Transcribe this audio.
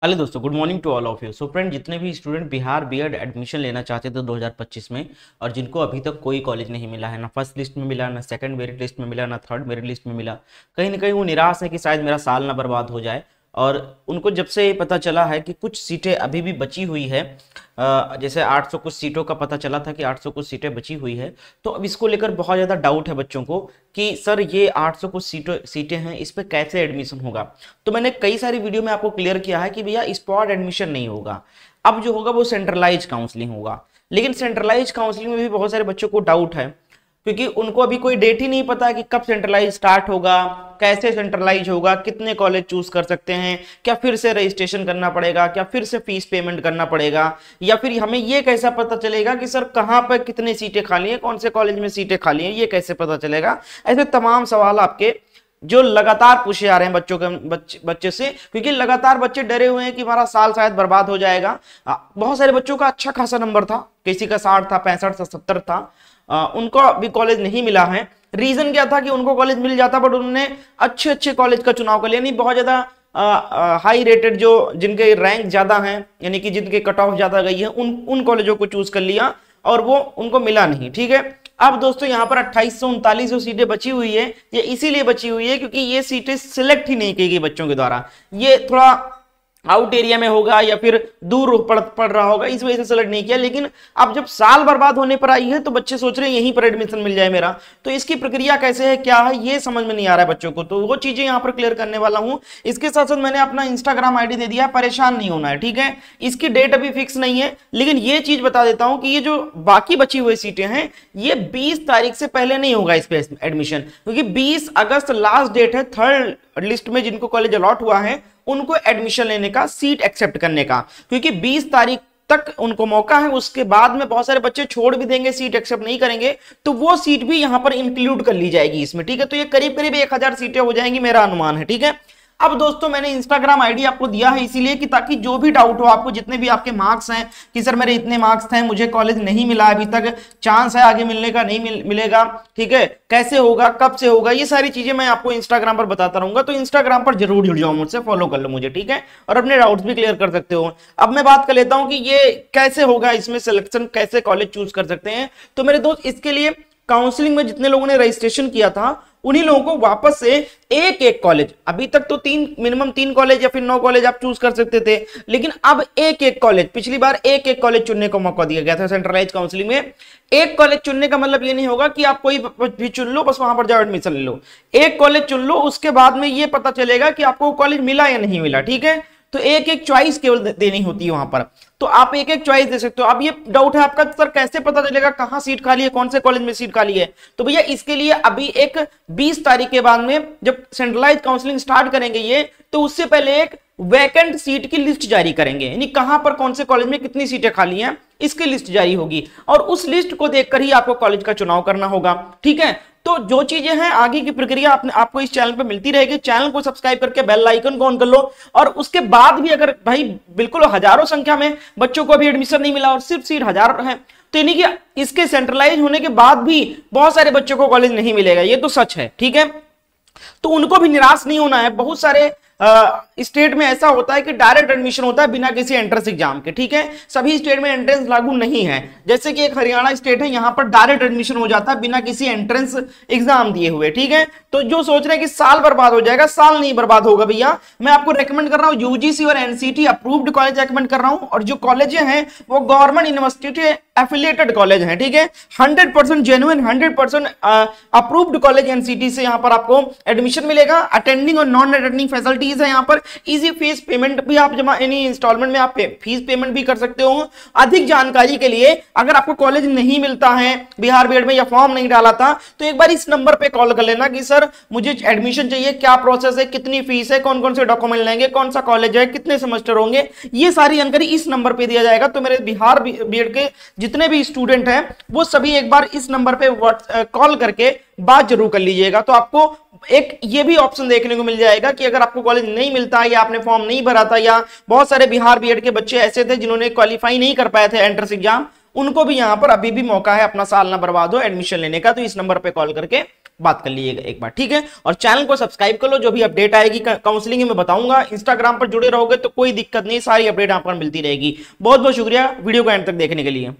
Hello दोस्तों, good morning to all of you. So friend, जितने भी स्टूडेंट बिहार बीएड एडमिशन लेना चाहते थे 2025 में और जिनको अभी तक कोई कॉलेज नहीं मिला है, ना फर्स्ट लिस्ट में मिला, ना सेकंड मेरिट लिस्ट में मिला, ना थर्ड मेरिट लिस्ट में मिला, कहीं ना कहीं वो निराश है कि शायद मेरा साल ना बर्बाद हो जाए। और उनको जब से पता चला है कि कुछ सीटें अभी भी बची हुई है, जैसे 800 कुछ सीटों का पता चला था कि 800 कुछ सीटें बची हुई है, तो अब इसको लेकर बहुत ज़्यादा डाउट है बच्चों को कि सर ये 800 कुछ सीटें हैं, इस पर कैसे एडमिशन होगा। तो मैंने कई सारी वीडियो में आपको क्लियर किया है कि भैया स्पॉट एडमिशन नहीं होगा, अब जो होगा वो सेंट्रलाइज काउंसलिंग होगा। लेकिन सेंट्रलाइज काउंसलिंग में भी बहुत सारे बच्चों को डाउट है, क्योंकि उनको अभी कोई डेट ही नहीं पता कि कब सेंट्रलाइज स्टार्ट होगा, कैसे सेंट्रलाइज होगा, कितने कॉलेज चूज कर सकते हैं, क्या फिर से रजिस्ट्रेशन करना पड़ेगा, क्या फिर से फीस पेमेंट करना पड़ेगा, या फिर हमें ये कैसा पता चलेगा कि सर कहाँ पर कितनी सीटें खाली हैं, कौन से कॉलेज में सीटें खाली हैं, ये कैसे पता चलेगा। ऐसे तमाम सवाल आपके जो लगातार पूछे जा रहे हैं बच्चों के बच्चे से, क्योंकि लगातार बच्चे डरे हुए हैं कि हमारा साल शायद बर्बाद हो जाएगा। बहुत सारे बच्चों का अच्छा खासा नंबर था, किसी का 60 था, 65 था, 70 था, उनको अभी कॉलेज नहीं मिला है। रीजन क्या था कि उनको कॉलेज मिल जाता, बट उन्होंने अच्छे अच्छे कॉलेज का चुनाव कर लिया, नहीं बहुत ज्यादा हाई रेटेड जो जिनके रैंक ज्यादा हैं, यानी कि जिनके कट ऑफ ज्यादा गई है, उन कॉलेजों को चूज कर लिया और वो उनको मिला नहीं। ठीक है, अब दोस्तों यहाँ पर 2839 जो सीटें बची हुई है, ये इसीलिए बची हुई है क्योंकि ये सीटें सिलेक्ट ही नहीं की गई बच्चों के द्वारा। ये थोड़ा आउट एरिया में होगा या फिर दूर पड़ रहा होगा, इस वजह से सेलेक्ट नहीं किया। लेकिन अब जब साल बर्बाद होने पर आई है तो बच्चे सोच रहे हैं यहीं पर एडमिशन मिल जाए मेरा, तो इसकी प्रक्रिया कैसे है, क्या है, ये समझ में नहीं आ रहा है बच्चों को, तो वो चीजें यहाँ पर क्लियर करने वाला हूँ। इसके साथ साथ मैंने अपना इंस्टाग्राम आईडी दे दिया है, परेशान नहीं होना है। ठीक है, इसकी डेट अभी फिक्स नहीं है, लेकिन ये चीज बता देता हूं कि ये जो बाकी बची हुई सीटें हैं, ये 20 तारीख से पहले नहीं होगा इस पे एडमिशन, क्योंकि 20 अगस्त लास्ट डेट है थर्ड लिस्ट में जिनको कॉलेज अलॉट हुआ है उनको एडमिशन लेने का, सीट एक्सेप्ट करने का, क्योंकि 20 तारीख तक उनको मौका है। उसके बाद में बहुत सारे बच्चे छोड़ भी देंगे, सीट एक्सेप्ट नहीं करेंगे, तो वो सीट भी यहां पर इंक्लूड कर ली जाएगी इसमें। ठीक है, तो ये करीब करीब 1000 सीटें हो जाएंगी, मेरा अनुमान है। ठीक है, अब दोस्तों मैंने इंस्टाग्राम आईडी आपको दिया है इसीलिए कि ताकि जो भी डाउट हो आपको, जितने भी आपके मार्क्स हैं कि सर मेरे इतने मार्क्स हैं, मुझे कॉलेज नहीं मिला अभी तक, चांस है आगे मिलने का, नहीं मिलेगा, ठीक है, कैसे होगा, कब से होगा, ये सारी चीजें मैं आपको इंस्टाग्राम पर बताता रहूंगा। तो इंस्टाग्राम पर जरूर जुड़ जाओ, मुझसे फॉलो कर लो मुझे, ठीक है, और अपने डाउट्स भी क्लियर कर सकते हो। अब मैं बात कर लेता हूं कि ये कैसे होगा, इसमें सिलेक्शन कैसे कॉलेज चूज कर सकते हैं। तो मेरे दोस्त, इसके लिए काउंसलिंग में जितने लोगों ने रजिस्ट्रेशन किया था उन्हीं लोगों को वापस से एक एक कॉलेज, अभी तक तो मिनिमम 3 कॉलेज या फिर 9 कॉलेज आप चूज कर सकते थे, लेकिन अब एक एक कॉलेज, पिछली बार एक एक कॉलेज चुनने का मौका दिया गया था सेंट्रलाइज काउंसलिंग में। एक कॉलेज चुनने का मतलब ये नहीं होगा कि आप कोई भी चुन लो, बस वहां पर जाओ एडमिशन ले लो। एक कॉलेज चुन लो, उसके बाद में ये पता चलेगा कि आपको कॉलेज मिला या नहीं मिला। ठीक है, तो एक एक चॉइस केवल देनी होती है वहां पर, तो आप एक एक चॉइस दे सकते हो। अब ये डाउट है आपका, सर कैसे पता चलेगा कहां सीट खाली है, कौन से कॉलेज में सीट खाली है। तो भैया इसके लिए अभी एक 20 तारीख के बाद में जब सेंट्रलाइज काउंसलिंग स्टार्ट करेंगे ये, तो उससे पहले एक वैकेंट सीट की लिस्ट जारी करेंगे, यानी कहां पर कौन से कॉलेज में कितनी सीटें खाली हैं इसकी लिस्ट जारी होगी, और उस लिस्ट को देखकर ही आपको कॉलेज का चुनाव करना होगा। ठीक है, तो जो चीजें हैं आगे की प्रक्रिया आपको इस चैनल पे मिलती रहेगी। चैनल को सब्सक्राइब करके बेल आइकन को ऑन कर लो, और उसके बाद भी अगर भाई बिल्कुल हजारों संख्या में बच्चों को अभी एडमिशन नहीं मिला और सिर्फ सीट 1000 है, तो यानी कि इसके सेंट्रलाइज होने के बाद भी बहुत सारे बच्चों को कॉलेज नहीं मिलेगा, ये तो सच है। ठीक है, तो उनको भी निराश नहीं होना है। बहुत सारे स्टेट में ऐसा होता है कि डायरेक्ट एडमिशन होता है बिना किसी एंट्रेंस एग्जाम के। ठीक है, सभी स्टेट में एंट्रेंस लागू नहीं है, जैसे कि एक हरियाणा स्टेट है, यहां पर डायरेक्ट एडमिशन हो जाता है बिना किसी एंट्रेंस एग्जाम दिए हुए। ठीक है, तो जो सोच रहे हैं कि साल बर्बाद हो जाएगा, साल नहीं बर्बाद होगा भैया। मैं आपको रेकमेंड कर रहा हूं, यूजीसी और एनसीटी अप्रूव्ड कॉलेज रेकमेंड कर रहा हूं, और जो कॉलेज हैं वो गवर्नमेंट यूनिवर्सिटी एफिलिएटेड कॉलेज हैं। ठीक है, 100% जेन्युइन, 100% अप्रूव्ड कॉलेज एनसीटी से यहां पर आपको एडमिशन मिलेगा। अटेंडिंग और नॉन अटेंडिंग फैसिलिटीज है यहाँ पर, इजी फीस पेमेंट भी आप जमा, यानी इंस्टॉलमेंट में आप फीस पेमेंट भी कर सकते हो। अधिक जानकारी के लिए, अगर आपको कॉलेज नहीं मिलता है बिहार बीएड में या फॉर्म नहीं डाला था, तो एक बार इस नंबर पे कॉल कर लेना कि सर मुझे एडमिशन चाहिए, क्या प्रोसेस है, कितनी फीस है, कौन कौन से डॉक्यूमेंट लेंगे, कौन सा कॉलेज है, कितने सेमेस्टर होंगे, ये सारी जानकारी इस नंबर पे दिया जाएगा। तो मेरे बिहार बीएड के जितने भी स्टूडेंट हैं वो सभी एक बार इस नंबर पे कॉल करके बात जरूर कर लीजिएगा, तो आपको एक ये भी ऑप्शन देखने को मिल जाएगा कि अगर आपको कॉलेज नहीं मिलता या आपने फॉर्म नहीं भरा था, या बहुत सारे बिहार बीएड के बच्चे ऐसे थे जिन्होंने क्वालिफाई नहीं कर पाए थे एंट्रेंस एग्जाम, उनको भी यहां पर अभी भी मौका है अपना साल ना बर्बाद हो एडमिशन लेने का। तो इस नंबर पे कॉल करके बात कर लीजिएगा एक बार, ठीक है। और चैनल को सब्सक्राइब कर लो, जो भी अपडेट आएगी काउंसलिंग में बताऊंगा। इंस्टाग्राम पर जुड़े रहोगे तो कोई दिक्कत नहीं, सारी अपडेट आपको मिलती रहेगी। बहुत बहुत शुक्रिया वीडियो को एंड तक देखने के लिए।